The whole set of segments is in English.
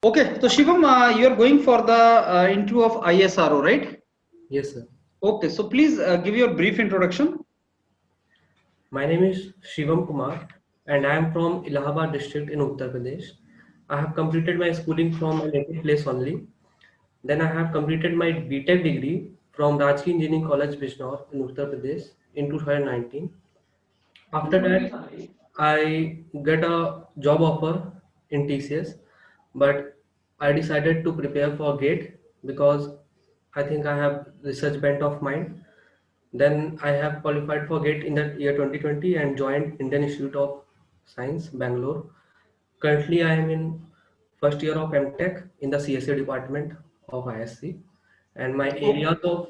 Okay, so Shivam, you are going for the interview of ISRO, right? Yes, sir. Okay, so please give your brief introduction. My name is Shivam Kumar and I am from Allahabad district in Uttar Pradesh. I have completed my schooling from my native place only. Then I have completed my BTech degree from Rajki Engineering College, Bijnor in Uttar Pradesh in 2019. After that, I get a job offer in TCS, but I decided to prepare for GATE because I think I have research bent of mind. Then I have qualified for GATE in the year 2020 and joined Indian Institute of Science, Bangalore. Currently, I am in first year of MTech in the CSA department of ISC, and my Okay. areas of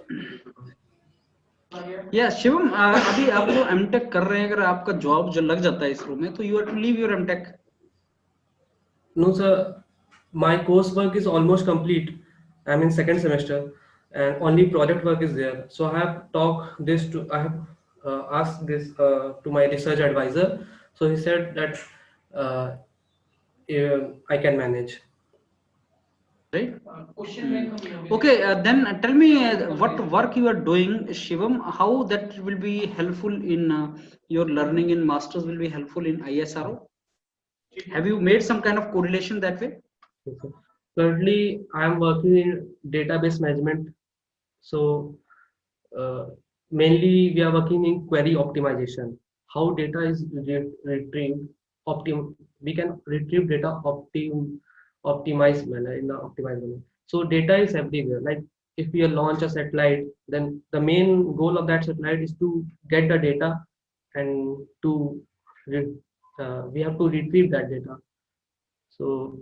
Yeah, Shivam अभी आप जो MTech कर रहे हैं, अगर आपका job जो लग जाता है इसरो में, तो you have to leave your MTech. no sir, my coursework is almost complete. I'm in second semester, and only project work is there. So I have asked this to my research advisor. So he said that uh, I can manage. Right? Okay, then tell me what work you are doing, Shivam. How that will be helpful in your learning in masters will be helpful in ISRO. Have you made some kind of correlation that way? Okay. Currently, I am working in database management. So uh, mainly we are working in query optimization. How data is retrieved, we can retrieve data optimized manner in the optimized manner. So data is everywhere. Like if we launch a satellite, then the main goal of that satellite is to get the data and we have to retrieve that data. So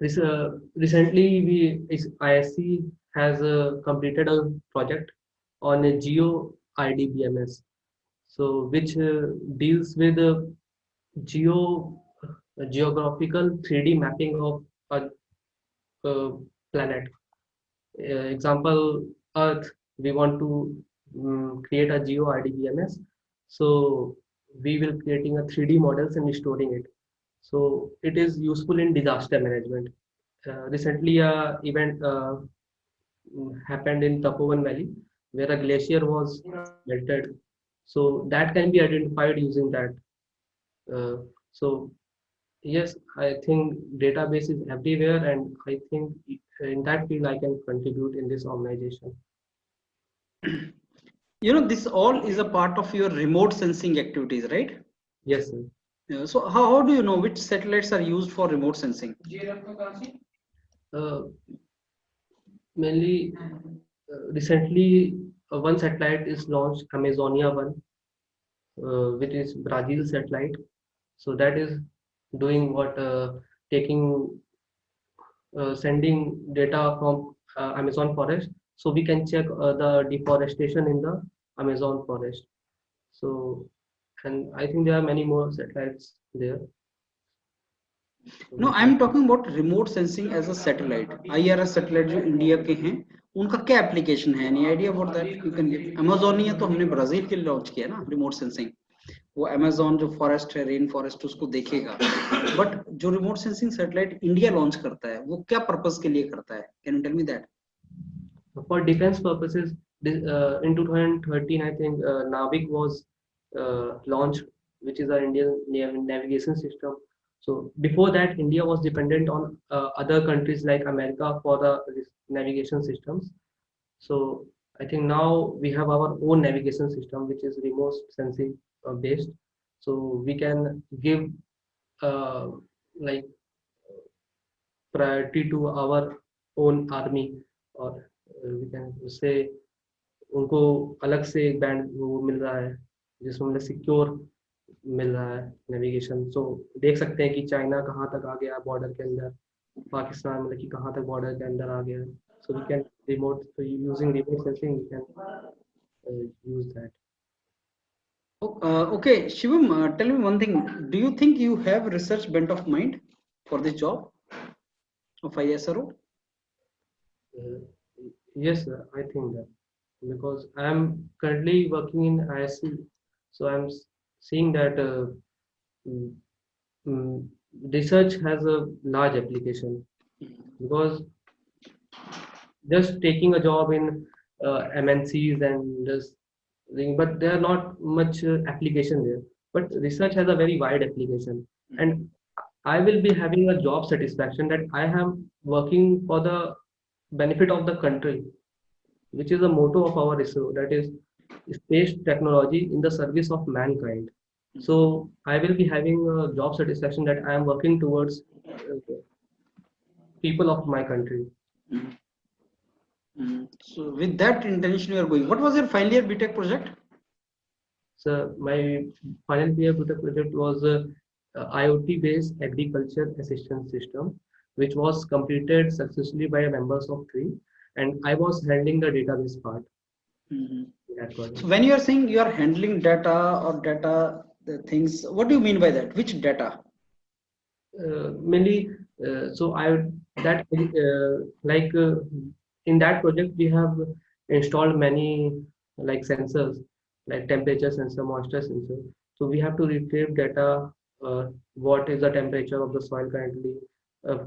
recently, ISC has completed a project on a Geo IDBMS, so which deals with geographical 3D mapping of a planet. Example, Earth. We want to create a Geo IDBMS, so we will creating a 3D models and storing it. So it is useful in disaster management. Recently, a event happened in Tapovan Valley where a glacier was melted. So that can be identified using that. So yes, I think database is everywhere, and I think in that field I can contribute in this organization. You know, this all is a part of your remote sensing activities, right? Yes, sir. So how do you know which satellites are used for remote sensing? Uh, Mainly recently, one satellite is launched, Amazonia 1, which is Brazil satellite. So that is doing what taking sending data from Amazon forest, so we can check the deforestation in the Amazon forest. So, and I think there are many more satellites there. No, Which I'm talking about remote sensing as a satellite. IRS satellite जो India के हैं, उनका क्या application है? Any idea about that? You can give. Amazonia तो हमने Brazil के लिए लॉन्च किया ना, रिमोट सेंसिंग. वो अमेजोन जो फॉरेस्ट है, रेन फॉरेस्ट, उसको देखेगा. बट जो remote sensing satellite India launch करता है, वो क्या पर्पस के लिए करता है? Can you tell me that? for defense purposes, in 2013, I think Navig was launched, which is our Indian navigation system. So before that, India was dependent on other countries like America for the navigation systems. So I think now we have our own navigation system, which is remote sensing based. So we can give uh, like priority to our own army, or we can say उनको अलग से एक band वो मिल रहा है जिसमें मतलब secure मिल रहा है नेविगेशन. सो देख सकते हैं कि चाइना कहाँ तक आ गया बॉर्डर के अंदर, पाकिस्तान मतलब कि कहाँ तक बॉर्डर के अंदर आ गया. So we can remote using remote sensing we can use that. Okay, Shivam, tell me one thing. Do you think you have research bent of mind for this job of ISRO? Uh, yes, I think that because I am currently working in ISC, so I'm seeing that mm, mm, research has a large application. because just taking a job in MNCs and just but there are not much application there. But research has a very wide application, and I will be having a job satisfaction that I am working for the benefit of the country, which is the motto of our ISRO, that is space technology in the service of mankind. So I will be having a job satisfaction that I am working towards people of my country. So with that intention you are going. What was your final year BTech project? So my final year project was a IoT-based agriculture assistance system, which was completed successfully by members of three, and I was handling the database part. That project. So when you are saying you are handling data or data the things, what do you mean by that? Which data? Mainly, so I that like in that project we have installed many like sensors, like temperature sensor, moisture sensor. So we have to retrieve data. What is the temperature of the soil currently?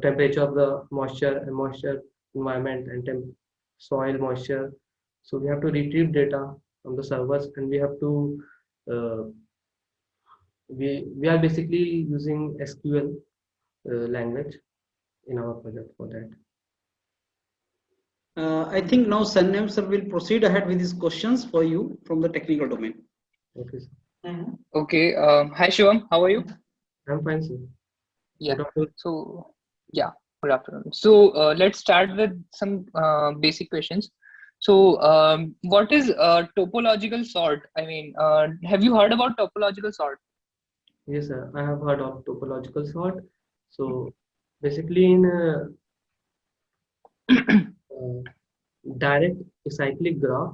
Temperature of the moisture and moisture environment and soil moisture. So we have to retrieve data from the servers, and we have to uh, we are basically using SQL language in our project for that. I think now Sanam sir will proceed ahead with his questions for you from the technical domain. Okay, sir. Okay. Hi Shivam, how are you? I'm fine, sir. Yeah. Good afternoon. So yeah, good afternoon. So let's start with some basic questions. So what is topological sort? I mean, have you heard about topological sort? Yes, sir. I have heard of topological sort. So basically, in direct acyclic graph,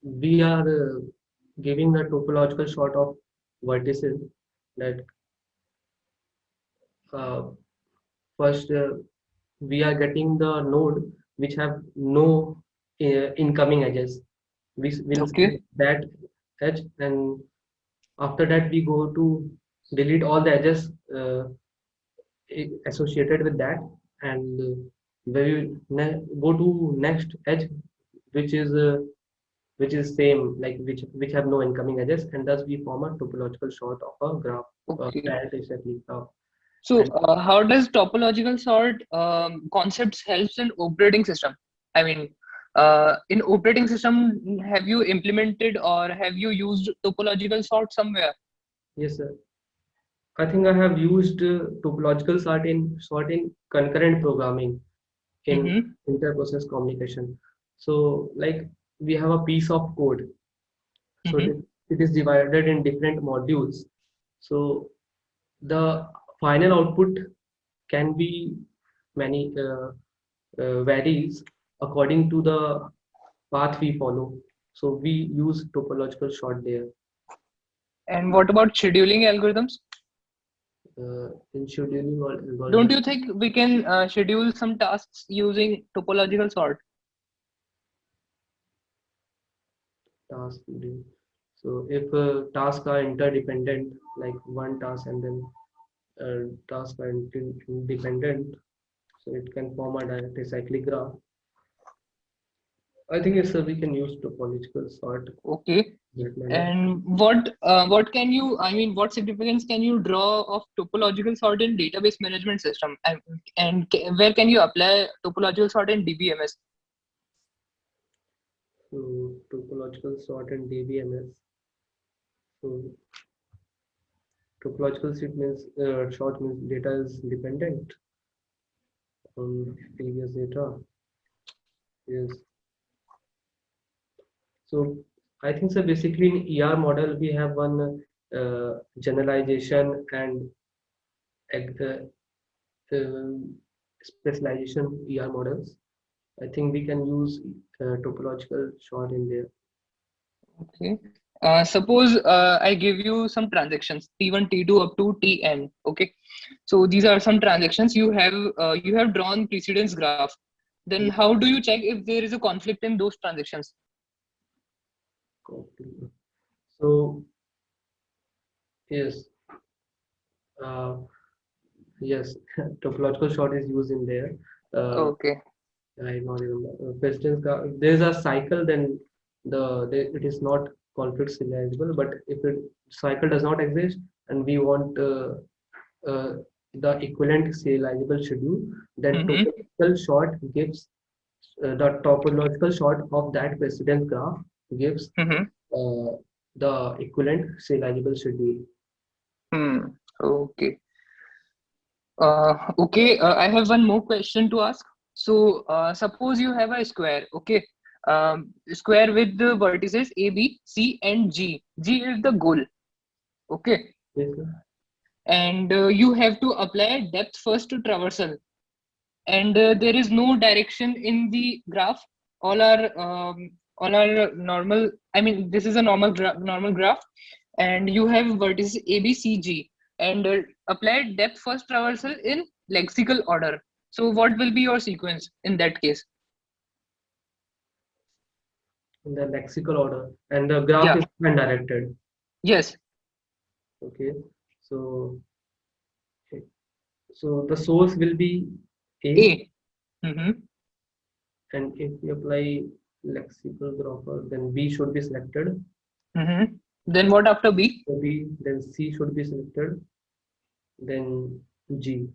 we are giving a topological sort of vertices that first we are getting the node which have no incoming edges. We will Okay. that edge, and after that we go to delete all the edges associated with that, and we go to next edge which is same, like which have no incoming edges, and thus we form a topological sort of a graph, Okay. direct acyclic graph. So how does topological sort concepts helps in operating system? I mean, in operating system, have you implemented or have you used topological sort somewhere? Yes, sir. I think I have used topological sort in concurrent programming in inter-process communication. So like we have a piece of code. So it is divided in different modules. So the final output can be many varies according to the path we follow. So we use topological sort there. And what about scheduling algorithms? In scheduling or Don't you think we can schedule some tasks using topological sort? task schedule. So if tasks are interdependent, like one task and then tasks are independent, so it can form a direct acyclic graph. I think yes, sir, we can use topological sort. Okay. And what can you, I mean, what significance can you draw of topological sort in database management system? And where can you apply topological sort in DBMS? So topological sort in DBMS. So topological sort means data is dependent on previous data. Yes. So I think so basically in ER model we have one generalization and specialization ER models. I think we can use topological sort in there. Okay. Suppose I give you some transactions T1, T2 up to Tn. Okay. So these are some transactions you have drawn precedence graph. Then how do you check if there is a conflict in those transactions? So yes, Yes, topological sort is used in there. Okay. I not remember. Precedence there's a cycle, then it is not conflict serializable. But if it cycle does not exist and we want uh, the equivalent serializable schedule, then Mm-hmm. topological sort gives the topological sort of that precedence graph gives Mm-hmm. the equivalent serializable schedule. Okay. Okay, I have one more question to ask. So, suppose you have a square, okay? Square with the vertices A, B, C, and G. G is the goal, okay? Yes, sir. And you have to apply depth first traversal. And there is no direction in the graph. All are normal. I mean, this is a normal graph, and you have vertices A, B, C, G, and apply depth first traversal in lexical order. So, what will be your sequence in that case? In the lexical order, and the graph Yeah. is undirected. Yes. Okay, so so the source will be A, A. Mm-hmm. and if we apply lexical grapher, then B should be selected. Mm-hmm. Then what after B? So B, then C should be selected, then G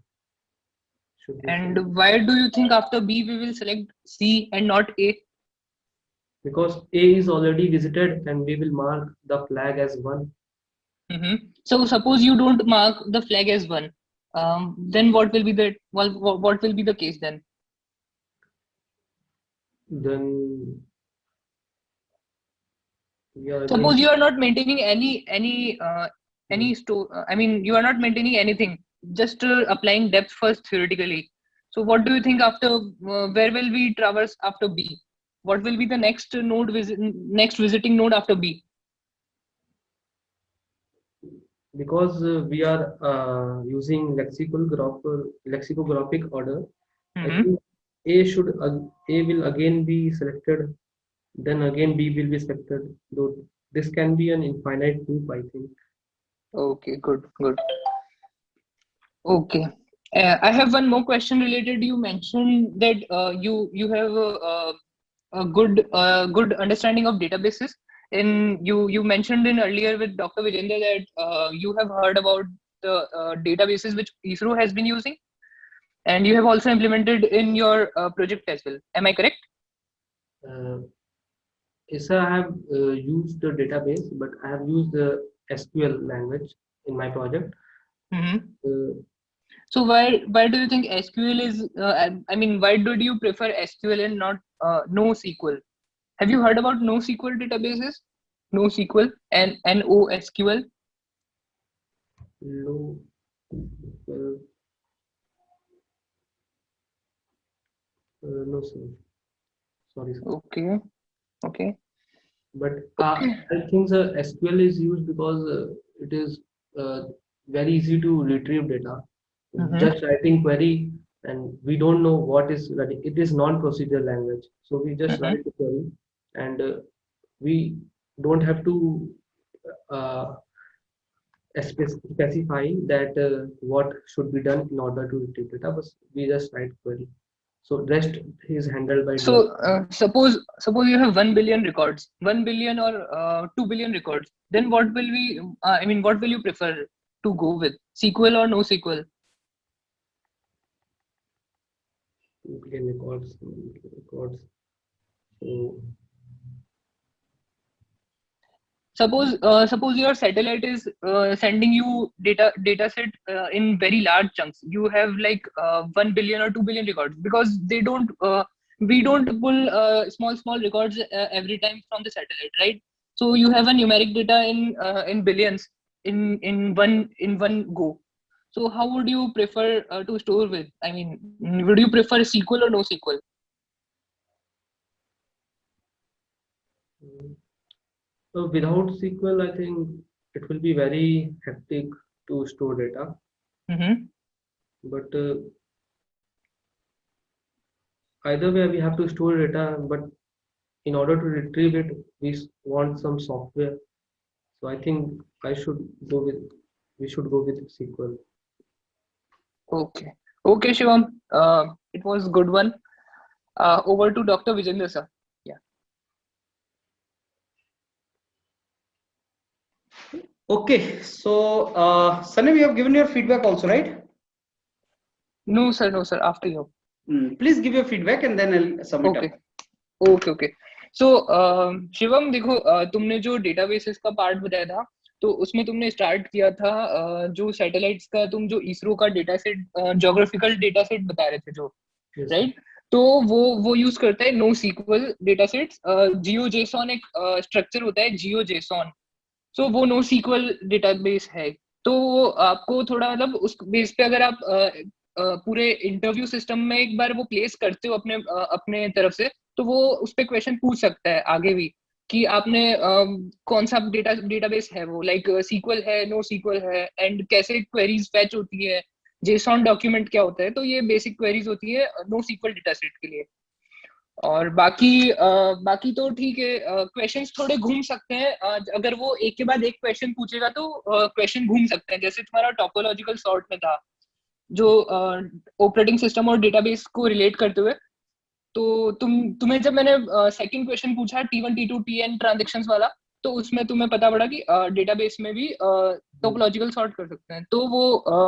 should be selected. And why do you think after B we will select C and not A? Because A is already visited and we will mark the flag as 1. Mm-hmm. So suppose you don't mark the flag as one, then what will be the what will be the case then? Then we are going Suppose to, you are not maintaining any store. I mean, you are not maintaining anything, just applying depth first theoretically. So what do you think after where will we traverse after B? What will be the next visiting node after B? because we are using lexicographic order. I Mm-hmm. think A will again be selected, then again B will be selected. Though this can be an infinite loop, I think. Okay, good, good. Okay. I have one more question related. You mentioned that you have a good understanding of databases. In you mentioned in earlier with Dr. Vijender that you have heard about the databases which ISRO has been using, and you have also implemented in your project as well. Am I correct? Uh, yes, sir, I have used the database, but I have used the SQL language in my project. Mm-hmm. Uh, So why do you think SQL is? I mean, why did you prefer SQL and not NoSQL? Have you heard about NoSQL databases? NoSQL and NoSQL. low, well, no, sir. Sorry, sir. Okay, okay, But okay. I think the SQL is used because it is uh, very easy to retrieve data. Mm-hmm. Just writing query, and we don't know what is running. It is non-procedural language, so we just Mm-hmm. write the query, and we don't have to uh, specify that what should be done in order to retrieve data. But we just write query. So rest is handled by the. So suppose you have 1 billion records, 1 billion or 2 billion records. Then what will we? I mean, what will you prefer to go with? SQL or NoSQL? Records. So Suppose your satellite is sending you data set in very large chunks. You have like 1 billion or 2 billion records because they don't we don't pull small records every time from the satellite, right? So you have a numeric data in billions in one go. So how would you prefer to store with? I mean, would you prefer SQL or NoSQL? So without SQL, I think it will be very hectic to store data. Mm-hmm. But either way, we have to store data. But in order to retrieve it, want some software. So I think I should go with. We should go with SQL. Okay. Okay, Shivam. It was good one. Over to Dr. Vijendra sir. Yeah. Okay, so Sunny, you have given your feedback also, right? No, sir. No, sir. After you. Please give your feedback and then I'll sum it Okay. up. Okay okay so Shivam देखो तुमने जो databases का part बताया था तो उसमें तुमने start किया था जो सैटेलाइट्स का तुम जो इसरो का data set geographical data set बता रहे थे जो Yes, राइट तो वो यूज करता है नो सीक्वल डेटा सेट्स जियो जेसॉन एक स्ट्रक्चर होता है जियो जेसॉन सो वो नो सीक्वल डेटाबेस है तो वो आपको थोड़ा मतलब उस बेस पे अगर आप पूरे इंटरव्यू सिस्टम में एक बार वो प्लेस करते हो अपने तरफ से तो वो उस पे क्वेश्चन पूछ सकता है आगे भी कि आपने कौन सा डेटाबेस है वो लाइक सीक्वल है नो सीक्वल है एंड कैसे क्वेरीज फैच होती है जेसॉन डॉक्यूमेंट क्या होता है तो ये बेसिक क्वेरीज होती है नो सीक्वल डेटा सेट के लिए और बाकी तो ठीक है क्वेश्चंस थोड़े घूम सकते हैं अगर वो एक के बाद एक क्वेश्चन पूछेगा तो क्वेश्चन घूम सकते हैं जैसे तुम्हारा टोपोलॉजिकल सॉर्ट में था जो ऑपरेटिंग सिस्टम और डेटाबेस को रिलेट करते हुए तो तुम्हें जब मैंने सेकंड क्वेश्चन पूछा T1 T2 Tn ट्रांजैक्शंस वाला तो उसमें तुम्हें पता पड़ा कि डेटाबेस में भी टोपोलॉजिकल सॉर्ट कर सकते हैं तो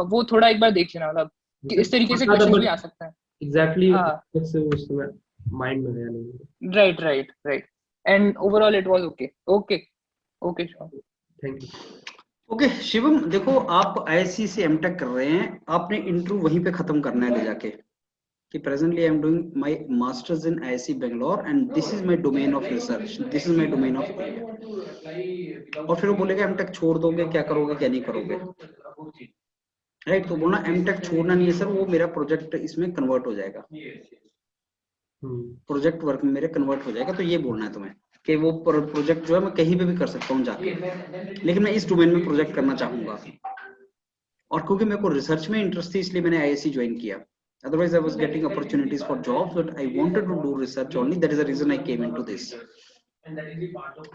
वो थोड़ा एक बार देख लेना मतलब कि इस तरीके से क्वेश्चंस भी आ सकते हैं एग्जैक्टली हाँ उस समय माइंड में आया नहीं। Right and overall it was okay okay okay thank you. Okay Shivam, देखो आप आईआईसी से एमटेक कर रहे हैं, आपने इंटरव्यू वहीं पे खत्म करना है ले जाके कि presently I am doing my masters in IIC Bangalore and this is my domain of research, this is my domain of area. और फिर वो बोलेगा एमटेक छोड़ दोगे, क्या करोगे क्या नहीं करोगे, राइट? तो बोलना एमटेक छोड़ना नहीं है सर, वो मेरा प्रोजेक्ट इसमें कन्वर्ट हो जाएगा, प्रोजेक्ट वर्क में मेरे कन्वर्ट हो जाएगा। तो ये बोलना है तुम्हें कि वो प्रोजेक्ट जो है मैं कहीं पे भी कर सकता हूँ जाके, लेकिन मैं इस डोमेन में प्रोजेक्ट करना चाहूंगा। और क्योंकि मेरे को रिसर्च में इंटरेस्ट थी इसलिए मैंने आईआईसी ज्वाइन किया, otherwise I was getting opportunities for jobs, but I wanted to do research only. That is the reason I came into this.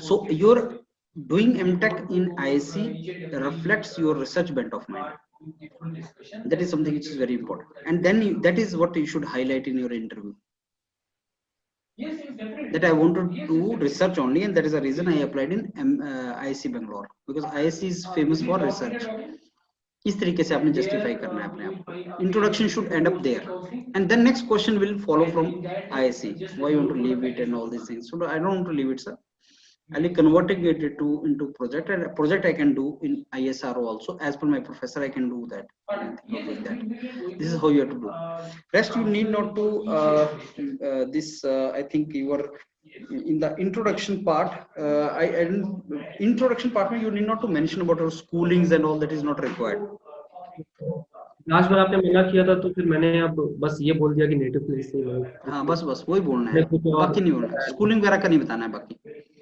So your doing MTech in IIC reflects your research bent of mind. That is something which is very important, and then that is what you should highlight in your interview, that I wanted to do research only, and that is the reason I applied in IIC Bangalore, because IIC is famous for research. इस तरीके से आपने justify करना है अपने आप को। Introduction should end up there and then next question will follow from IIC, why you want to leave it and all this things. So I don't want to leave it sir, I'll be converting it into project, and a project I can do in ISRO also. As per my professor, I can do that. Like that. This is how you have to do. Rest you need not to I think you were in the introduction part. Introduction part you need not to mention about your schoolings and all, that is not required. Last बार आपने मना किया था तो फिर मैंने अब बस ये बोल दिया कि नेटिव प्लेस से। हाँ बस वही बोलना है, बाकी नहीं बोलना है, स्कूलिंग वगैरह का नहीं बताना है। बाकी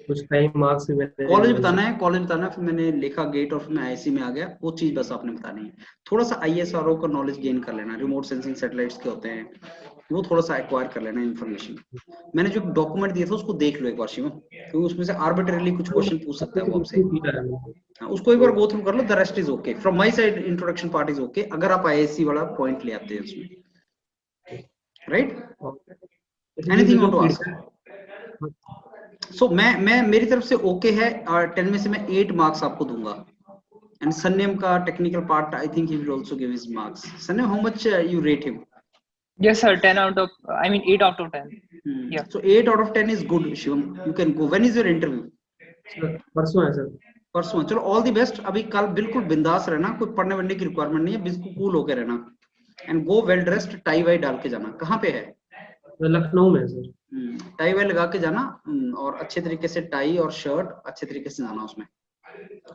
कुछ टाइम मार्क्स भी मैंने कॉलेज बताना है, कॉलेज बताना है, फिर मैंने लिखा गेट और फिर मैं आईआईसी में आ गया, वो चीज बस आपने बतानी है। थोड़ा सा आईएसआरओ का नॉलेज गेन कर लेना, रिमोट सेंसिंग सैटेलाइट्स के होते हैं वो थोड़ा सा एक्वायर कर लेना इन्फॉर्मेशन। मैंने जो डॉक्यूमेंट दिया था उसको देख लो एक बार शिवम, क्योंकि उसमें से आर्बिट्रेरली कुछ क्वेश्चन पूछ सकता है वो आपसे, उसको एक बार गो थ्रू कर लो। The rest is okay from my side, introduction part is okay अगर आप आईआईसी वाला पॉइंट ले आते हैं उसमें, right? Anything want to ask? So मैं मेरी तरफ से ओके है, और 10 में से मैं 8 मार्क्स आपको दूंगा। एंड सन्नेम का technical part I think he will also give his marks. सन्नेम, how much you rate him? Yes sir, 10 out of, I mean 8 out of 10. Yeah. So 8 out of 10 is good, Shivam. You can go. When is your interview? परसों है sir. परसों। चलो all the best. अभी कल बिल्कुल बिंदास रहना, कोई पढ़ने वढ़ने की रिक्वायरमेंट नहीं है, बिल्कुल कूल होकर रहना। And go well dressed, tie वाई डाल के जाना। कहाँ पे है? लखनऊ में सर। टाई वाई लगा के जाना, और अच्छे तरीके से टाई और शर्ट अच्छे तरीके से जाना उसमें,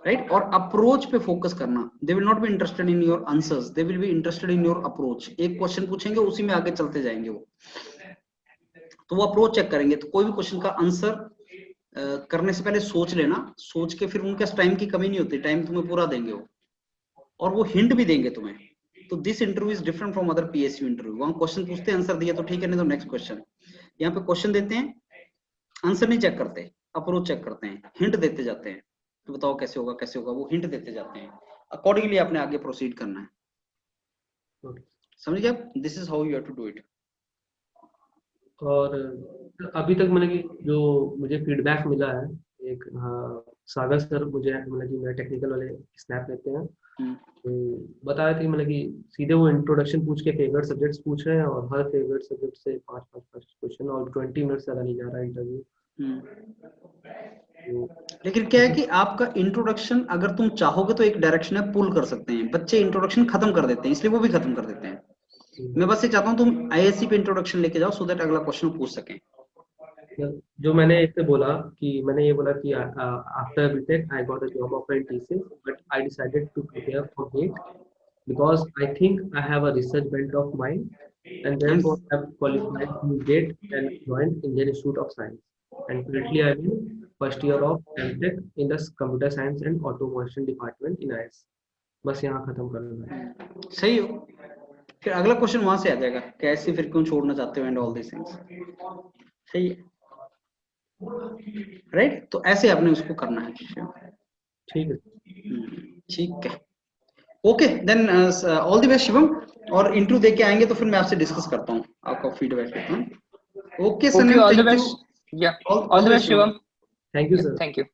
राइट? और अप्रोच पे फोकस करना। They will not be interested in your answers, they will be interested in your approach. एक क्वेश्चन पूछेंगे उसी में आगे चलते जाएंगे वो, तो वो अप्रोच चेक करेंगे। तो कोई भी क्वेश्चन का आंसर करने से पहले सोच लेना, सोच के फिर उनके टाइम की कमी नहीं होती, टाइम तुम्हें पूरा देंगे वो, और वो हिंट भी देंगे तुम्हें। तो this interview is different from other PSU interview. वहां क्वेश्चन पूछते हैं, आंसर दिया तो ठीक है, नहीं तो नेक्स्ट क्वेश्चन। यहाँ पे क्वेश्चन देते हैं, आंसर नहीं चेक करते, अप्रोच चेक करते हैं, हिंट देते जाते हैं। तो बताओ कैसे होगा कैसे होगा, वो हिंट देते जाते हैं, अकॉर्डिंगली आपने आगे प्रोसीड करना है। समझ गए आप? This is how you have to do it. और अभी तक मतलब कि जो मुझे फीडबैक मिला है, एक सागर सर मुझे मतलब कि मेरे टेक्निकल वाले स्नैप लेते हैं, तो बता रहे थे मतलब कि सीधे वो इंट्रोडक्शन पूछ के फेवरेट सब्जेक्ट्स पूछ रहे हैं, और हर फेवरेट सब्जेक्ट से 5 क्वेश्चन, और 20 मिनट से ज़्यादा नहीं जा रहा है इंटरव्यू। लेकिन क्या है कि आपका इंट्रोडक्शन अगर तुम चाहोगे तो एक डायरेक्शन है, पुल कर सकते हैं। बच्चे इंट्रोडक्शन खत्म कर देते हैं, इसलिए वो भी खत्म कर देते हैं। मैं बस ये चाहता हूँ तुम आईएससी पे इंट्रोडक्शन लेके जाओ, सो दैट अगला क्वेश्चन पूछ सकें। जो मैंने इससे बोला कि मैंने ये बोला कि after BTech I got a job offer in TCS, but I decided to prepare for GATE because I think I have a research bent of mind, and therefore I have qualified to GATE and joined Indian Institute of Science. And currently I am in first year of MTech in the Computer Science and Automation Department in IIS. बस यहाँ खत्म करना है। सही हो, फिर अगला question वहां से आ जाएगा, कैसे फिर क्यों छोड़ना चाहते हो एंड ऑल दिस थिंग्स। सही है, राइट? तो ऐसे आपने उसको करना है। ठीक है, ठीक है, okay then all the best Shivam. और इंटरव्यू देके आएंगे तो फिर मैं आपसे डिस्कस करता हूँ, आपका फीडबैक लेता हूँ। Okay sir, Okay, all the thank you. best. Yeah, All all the the best, best, Shivam. Thank you sir. Thank you.